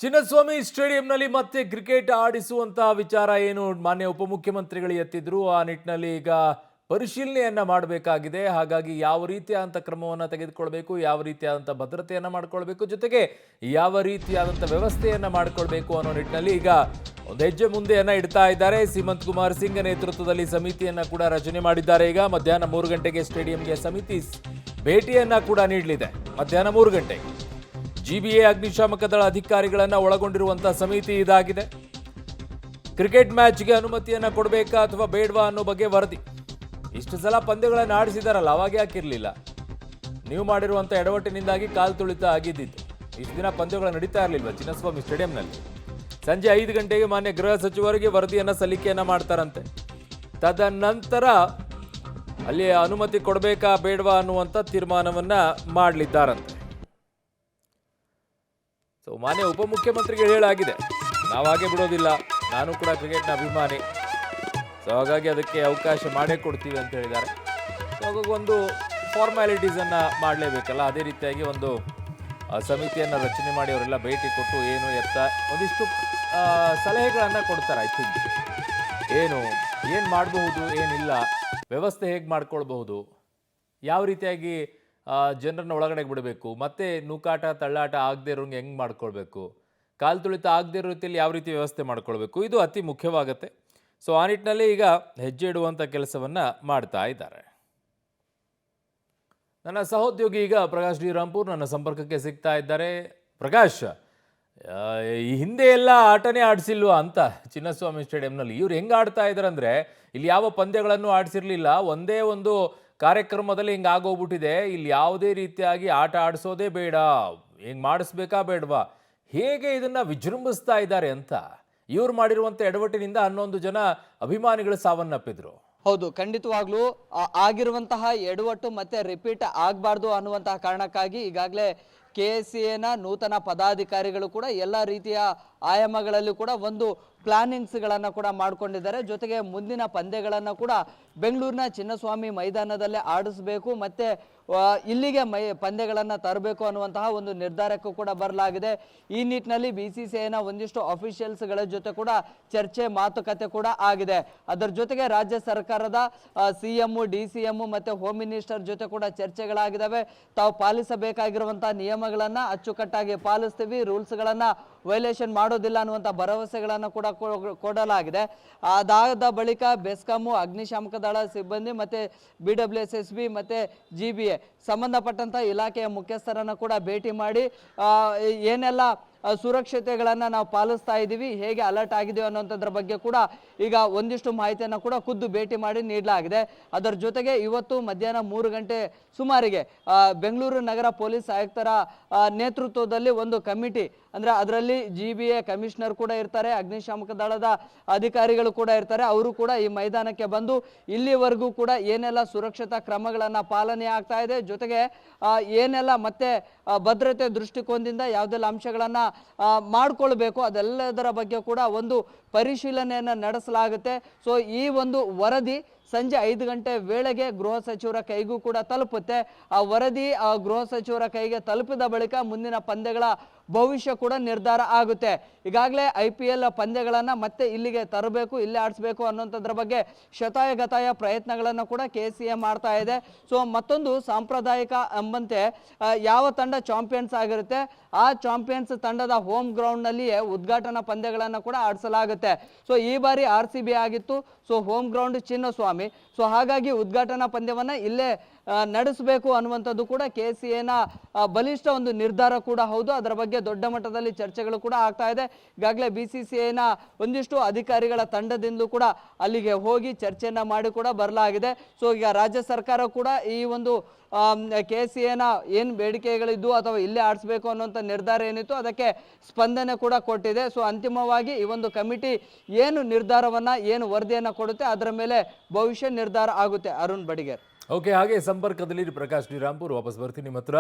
ಚಿನ್ನಸ್ವಾಮಿ ಸ್ಟೇಡಿಯಂನಲ್ಲಿ ಮತ್ತೆ ಕ್ರಿಕೆಟ್ ಆಡಿಸುವಂತಹ ವಿಚಾರ ಏನು ಮಾನ್ಯ ಉಪಮುಖ್ಯಮಂತ್ರಿಗಳು ಎತ್ತಿದ್ರು. ಆ ನಿಟ್ಟಿನಲ್ಲಿ ಈಗ ಪರಿಶೀಲನೆಯನ್ನ ಮಾಡಬೇಕಾಗಿದೆ. ಹಾಗಾಗಿ ಯಾವ ರೀತಿಯಾದಂಥ ಕ್ರಮವನ್ನು ತೆಗೆದುಕೊಳ್ಬೇಕು, ಯಾವ ರೀತಿಯಾದಂಥ ಭದ್ರತೆಯನ್ನ ಮಾಡ್ಕೊಳ್ಬೇಕು, ಜೊತೆಗೆ ಯಾವ ರೀತಿಯಾದಂಥ ವ್ಯವಸ್ಥೆಯನ್ನ ಮಾಡ್ಕೊಳ್ಬೇಕು ಅನ್ನೋ ನಿಟ್ಟಿನಲ್ಲಿ ಈಗ ಒಂದು ಹೆಜ್ಜೆ ಮುಂದೆಯನ್ನ ಇಡ್ತಾ ಇದ್ದಾರೆ. ಸೀಮಂತ್ ಕುಮಾರ್ ಸಿಂಗ್ ನೇತೃತ್ವದಲ್ಲಿ ಸಮಿತಿಯನ್ನ ಕೂಡ ರಚನೆ ಮಾಡಿದ್ದಾರೆ. ಈಗ ಮಧ್ಯಾಹ್ನ 3 ಗಂಟೆಗೆ ಸ್ಟೇಡಿಯಂಗೆ ಸಮಿತಿ ಭೇಟಿಯನ್ನ ಕೂಡ ನೀಡಲಿದೆ. ಮಧ್ಯಾಹ್ನ 3 ಗಂಟೆಗೆ ಜಿಬಿಎ ಅಗ್ನಿಶಾಮಕ ದಳ ಅಧಿಕಾರಿಗಳನ್ನ ಒಳಗೊಂಡಿರುವಂತಹ ಸಮಿತಿ ಇದಾಗಿದೆ. ಕ್ರಿಕೆಟ್ ಮ್ಯಾಚ್ಗೆ ಅನುಮತಿಯನ್ನ ಕೊಡಬೇಕಾ ಅಥವಾ ಬೇಡವಾ ಅನ್ನೋ ಬಗ್ಗೆ ವರದಿ. ಇಷ್ಟು ಸಲ ಪಂದ್ಯಗಳನ್ನು ಆಡಿಸಿದಾರಲ್ಲ, ಅವಾಗ ಯಾಕಿರ್ಲಿಲ್ಲ? ನೀವು ಮಾಡಿರುವಂಥ ಎಡವಟ್ಟಿನಿಂದಾಗಿ ಕಾಲು ತುಳಿತ ಆಗಿದ್ದಿತ್ತು. ಇಷ್ಟು ದಿನ ಪಂದ್ಯಗಳು ನಡೀತಾ ಇರಲಿಲ್ವ ಚಿನ್ನಸ್ವಾಮಿ ಸ್ಟೇಡಿಯಂನಲ್ಲಿ? ಸಂಜೆ 5 ಗಂಟೆಗೆ ಮಾನ್ಯ ಗೃಹ ಸಚಿವರಿಗೆ ವರದಿಯನ್ನ ಸಲ್ಲಿಕೆಯನ್ನ ಮಾಡ್ತಾರಂತೆ. ತದನಂತರ ಅಲ್ಲಿ ಅನುಮತಿ ಕೊಡಬೇಕಾ ಬೇಡವಾ ಅನ್ನುವಂಥ ತೀರ್ಮಾನವನ್ನ ಮಾಡಲಿದ್ದಾರಂತೆ. ಸೊ ಮಾನ್ಯ ಉಪಮುಖ್ಯಮಂತ್ರಿಗೆ ಹೇಳಾಗಿದೆ, ನಾವು ಹಾಗೆ ಬಿಡೋದಿಲ್ಲ, ನಾನು ಕೂಡ ಕ್ರಿಕೆಟ್ನ ಅಭಿಮಾನಿ, ಸೊ ಹಾಗಾಗಿ ಅದಕ್ಕೆ ಅವಕಾಶ ಮಾಡೇ ಕೊಡ್ತೀವಿ ಅಂತ ಹೇಳಿದ್ದಾರೆ. ಸೊ ಹಾಗಾಗಿ ಒಂದು ಫಾರ್ಮ್ಯಾಲಿಟೀಸನ್ನು ಮಾಡಲೇಬೇಕಲ್ಲ, ಅದೇ ರೀತಿಯಾಗಿ ಒಂದು ಸಮಿತಿಯನ್ನು ರಚನೆ ಮಾಡಿ ಅವರೆಲ್ಲ ಭೇಟಿ ಕೊಟ್ಟು ಏನು ಎತ್ತ ಒಂದಿಷ್ಟು ಸಲಹೆಗಳನ್ನು ಕೊಡ್ತಾರೆ. ಐ ಥಿಂಕ್ ಏನು ಮಾಡಬಹುದು, ಏನಿಲ್ಲ, ವ್ಯವಸ್ಥೆ ಹೇಗೆ ಮಾಡ್ಕೊಳ್ಬಹುದು, ಯಾವ ರೀತಿಯಾಗಿ ಜನರನ್ನ ಒಳಗಡೆಗೆ ಬಿಡಬೇಕು, ಮತ್ತೆ ನೂಕಾಟ ತಳ್ಳಾಟ ಆಗದೆ ಇರೋಂಗೆ ಹೆಂಗೆ ಮಾಡ್ಕೊಳ್ಬೇಕು, ಕಾಲು ತುಳಿತ ಆಗದೆ ಇರೋ ರೀತಿಯಲ್ಲಿ ಯಾವ ರೀತಿ ವ್ಯವಸ್ಥೆ ಮಾಡ್ಕೊಳ್ಬೇಕು, ಇದು ಅತಿ ಮುಖ್ಯವಾಗುತ್ತೆ. ಸೊ ಆ ನಿಟ್ಟಿನಲ್ಲಿ ಈಗ ಹೆಜ್ಜೆ ಇಡುವಂಥ ಕೆಲಸವನ್ನು ಮಾಡ್ತಾ ಇದ್ದಾರೆ. ನನ್ನ ಸಹೋದ್ಯೋಗಿ ಈಗ ಪ್ರಕಾಶ್ ಡಿ ರಾಂಪುರ್ ನನ್ನ ಸಂಪರ್ಕಕ್ಕೆ ಸಿಗ್ತಾ ಇದ್ದಾರೆ. ಪ್ರಕಾಶ್, ಈ ಹಿಂದೆ ಎಲ್ಲ ಆಟನೇ ಆಡಿಸಿಲ್ವಾ ಅಂತ ಚಿನ್ನಸ್ವಾಮಿ ಸ್ಟೇಡಿಯಂನಲ್ಲಿ? ಇವ್ರು ಹೆಂಗೆ ಆಡ್ತಾ ಇದ್ದಾರೆ ಅಂದರೆ, ಇಲ್ಲಿ ಯಾವ ಪಂದ್ಯಗಳನ್ನು ಆಡಿಸಿರ್ಲಿಲ್ಲ, ಒಂದೇ ಒಂದು ಕಾರ್ಯಕ್ರಮದಲ್ಲಿ ಹಿಂಗೆ ಆಗೋಗ್ಬಿಟ್ಟಿದೆ. ಇಲ್ಲಿ ಯಾವುದೇ ರೀತಿಯಾಗಿ ಆಟ ಆಡಿಸೋದೇ ಬೇಡ, ಹಿಂಗೆ ಮಾಡಿಸ್ಬೇಕಾ ಬೇಡವಾ, ಹೇಗೆ ಇದನ್ನು ವಿಜೃಂಭಿಸ್ತಾ ಇದ್ದಾರೆ ಅಂತ. ಇವ್ರು ಮಾಡಿರುವಂಥ ಎಡವಟ್ಟಿನಿಂದ 11 ಜನ ಅಭಿಮಾನಿಗಳು ಸಾವನ್ನಪ್ಪಿದ್ರು. ಹೌದು, ಖಂಡಿತವಾಗ್ಲೂ ಆಗಿರುವಂತಹ ಎಡವಟ್ಟು ಮತ್ತೆ ರಿಪೀಟ್ ಆಗಬಾರ್ದು ಅನ್ನುವಂತಹ ಕಾರಣಕ್ಕಾಗಿ ಈಗಾಗಲೇ KCAನ ನೂತನ ಪದಾಧಿಕಾರಿಗಳು ಕೂಡ ಎಲ್ಲ ರೀತಿಯ ಆಯಾಮಗಳಲ್ಲಿ ಕೂಡ ಒಂದು ಪ್ಲಾನಿಂಗ್ಸ್ಗಳನ್ನು ಕೂಡ ಮಾಡಿಕೊಂಡಿದ್ದಾರೆ. ಜೊತೆಗೆ ಮುಂದಿನ ಪಂದ್ಯಗಳನ್ನು ಕೂಡ ಬೆಂಗಳೂರಿನ ಚಿನ್ನಸ್ವಾಮಿ ಮೈದಾನದಲ್ಲೇ ಆಡಿಸಬೇಕು, ಮತ್ತೆ ಇಲ್ಲಿಗೆ ಪಂದ್ಯಗಳನ್ನು ತರಬೇಕು ಅನ್ನುವಂತಹ ಒಂದು ನಿರ್ಧಾರಕ್ಕೂ ಕೂಡ ಬರಲಾಗಿದೆ. ಈ ನಿಟ್ಟಿನಲ್ಲಿ BCCIನ ಒಂದಿಷ್ಟು ಅಫಿಷಿಯಲ್ಸ್ಗಳ ಜೊತೆ ಕೂಡ ಚರ್ಚೆ ಮಾತುಕತೆ ಕೂಡ ಆಗಿದೆ. ಅದರ ಜೊತೆಗೆ ರಾಜ್ಯ ಸರ್ಕಾರದ CM, DCM ಮತ್ತೆ ಹೋಮ್ ಮಿನಿಸ್ಟರ್ ಜೊತೆ ಕೂಡ ಚರ್ಚೆಗಳಾಗಿದ್ದಾವೆ. ತಾವು ಪಾಲಿಸಬೇಕಾಗಿರುವಂತಹ ನಿಯಮಗಳನ್ನು ಅಚ್ಚುಕಟ್ಟಾಗಿ ಪಾಲಿಸ್ತೀವಿ, ರೂಲ್ಸ್ಗಳನ್ನು ವೈಲೇಷನ್ ಮಾಡೋದಿಲ್ಲ ಅನ್ನುವಂಥ ಭರವಸೆಗಳನ್ನು ಕೂಡ ಕೊಡಲಾಗಿದೆ. ಅದಾದ ಬಳಿಕ ಬೆಸ್ಕಾಂ, ಅಗ್ನಿಶಾಮಕ ದಳ ಸಿಬ್ಬಂದಿ ಮತ್ತೆ BWSSB ಮತ್ತೆ GBA ಸಂಬಂಧಪಟ್ಟಂತ ಇಲಾಖೆಯ ಮುಖ್ಯಸ್ಥರನ್ನು ಕೂಡ ಭೇಟಿ ಮಾಡಿ ಏನೆಲ್ಲ ಸುರಕ್ಷತೆಗಳನ್ನು ನಾವು ಪಾಲಿಸ್ತಾ ಇದ್ದೀವಿ, ಹೇಗೆ ಅಲರ್ಟ್ ಆಗಿದೆಯೋ ಅನ್ನೋಂಥದ್ರ ಬಗ್ಗೆ ಕೂಡ ಈಗ ಒಂದಿಷ್ಟು ಮಾಹಿತಿಯನ್ನು ಕೂಡ ಖುದ್ದು ಭೇಟಿ ಮಾಡಿ ನೀಡಲಾಗಿದೆ. ಅದರ ಜೊತೆಗೆ ಇವತ್ತು ಮಧ್ಯಾಹ್ನ 3 ಗಂಟೆ ಸುಮಾರಿಗೆ ಬೆಂಗಳೂರು ನಗರ ಪೊಲೀಸ್ ಆಯುಕ್ತರ ನೇತೃತ್ವದಲ್ಲಿ ಒಂದು ಕಮಿಟಿ, ಅಂದರೆ ಅದರಲ್ಲಿ GBA ಕಮಿಷನರ್ ಕೂಡ ಇರ್ತಾರೆ, ಅಗ್ನಿಶಾಮಕ ದಳದ ಅಧಿಕಾರಿಗಳು ಕೂಡ ಇರ್ತಾರೆ. ಅವರು ಕೂಡ ಈ ಮೈದಾನಕ್ಕೆ ಬಂದು ಇಲ್ಲಿವರೆಗೂ ಕೂಡ ಏನೆಲ್ಲ ಸುರಕ್ಷತಾ ಕ್ರಮಗಳನ್ನು ಪಾಲನೆ ಆಗ್ತಾ ಇದೆ, ಜೊತೆಗೆ ಏನೆಲ್ಲ ಮತ್ತೆ ಭದ್ರತೆ ದೃಷ್ಟಿಕೋನದಿಂದ ಯಾವುದೆಲ್ಲ ಅಂಶಗಳನ್ನು ಮಾಡಿಕೊಳ್ಬೇಕು ಅದೆಲ್ಲದರ ಬಗ್ಗೆ ಕೂಡ ಒಂದು ಪರಿಶೀಲನೆಯನ್ನು ನಡೆಸಲಾಗುತ್ತೆ. ಸೊ ಈ ಒಂದು ವರದಿ ಸಂಜೆ 5 ಗಂಟೆ ವೇಳೆಗೆ ಗೃಹ ಸಚಿವರ ಕೈಗೂ ಕೂಡ ತಲುಪುತ್ತೆ. ಆ ವರದಿ ಗೃಹ ಸಚಿವರ ಕೈಗೆ ತಲುಪಿದ ಬಳಿಕ ಮುಂದಿನ ಪಂದ್ಯಗಳ ಭವಿಷ್ಯ ಕೂಡ ನಿರ್ಧಾರ ಆಗುತ್ತೆ. ಈಗಾಗಲೇ IPL ಪಂದ್ಯಗಳನ್ನು ಮತ್ತೆ ಇಲ್ಲಿಗೆ ತರಬೇಕು, ಇಲ್ಲೇ ಆಡಿಸ್ಬೇಕು ಅನ್ನೋಂಥದ್ರ ಬಗ್ಗೆ ಶತಾಯಗತಾಯ ಪ್ರಯತ್ನಗಳನ್ನು ಕೂಡ KCA ಮಾಡ್ತಾ ಇದೆ. ಸೊ ಮತ್ತೊಂದು ಸಾಂಪ್ರದಾಯಿಕ ಎಂಬಂತೆ ಯಾವ ತಂಡ ಚಾಂಪಿಯನ್ಸ್ ಆಗಿರುತ್ತೆ ಆ ಚಾಂಪಿಯನ್ಸ್ ತಂಡದ ಹೋಮ್ ಗ್ರೌಂಡ್ನಲ್ಲಿಯೇ ಉದ್ಘಾಟನಾ ಪಂದ್ಯಗಳನ್ನು ಕೂಡ ಆಡಿಸಲಾಗುತ್ತೆ. ಸೊ ಈ ಬಾರಿ RCB ಆಗಿತ್ತು, so home ground Chinnaswamy. So ಹಾಗಾಗಿ ಉದ್ಘಾಟನಾ ಪಂದ್ಯವನ್ನು ಇಲ್ಲೇ ನಡೆಸಬೇಕು ಅನ್ನುವಂಥದ್ದು ಕೂಡ KCAನ ಬಲಿಷ್ಠ ಒಂದು ನಿರ್ಧಾರ ಕೂಡ ಹೌದು. ಅದರ ಬಗ್ಗೆ ದೊಡ್ಡ ಮಟ್ಟದಲ್ಲಿ ಚರ್ಚೆಗಳು ಕೂಡ ಆಗ್ತಾ ಇದೆ. ಈಗಾಗಲೇ BCCIನ ಒಂದಿಷ್ಟು ಅಧಿಕಾರಿಗಳ ತಂಡದಿಂದ ಕೂಡ ಅಲ್ಲಿಗೆ ಹೋಗಿ ಚರ್ಚೆಯನ್ನ ಮಾಡಿ ಕೂಡ ಬರಲಾಗಿದೆ. ಸೊ ಈಗ ರಾಜ್ಯ ಸರ್ಕಾರ ಕೂಡ ಈ ಒಂದು KCAನ ಏನು ಬೇಡಿಕೆಗಳಿದ್ದು ಅಥವಾ ಇಲ್ಲೇ ಆಡಿಸ್ಬೇಕು ಅನ್ನೋಂಥ ನಿರ್ಧಾರ ಏನಿತ್ತು ಅದಕ್ಕೆ ಸ್ಪಂದನೆ ಕೂಡ ಕೊಟ್ಟಿದೆ. ಸೊ ಅಂತಿಮವಾಗಿ ಈ ಒಂದು ಕಮಿಟಿ ಏನು ನಿರ್ಧಾರವನ್ನ ಏನು ವರದಿಯನ್ನು ಕೊಡುತ್ತೆ ಅದರ ಮೇಲೆ ಭವಿಷ್ಯ ನಿರ್ಧಾರ ಆಗುತ್ತೆ. ಅರುಣ್ ಬಡಿಗೇರ್. ಓಕೆ, ಹಾಗೆ ಸಂಪರ್ಕದಲ್ಲಿ ಪ್ರಕಾಶ್ ಡಿ ರಾಂಪುರ್ ವಾಪಸ್ ಬರ್ತೀನಿ ನಿಮ್ಮ ಹತ್ರ.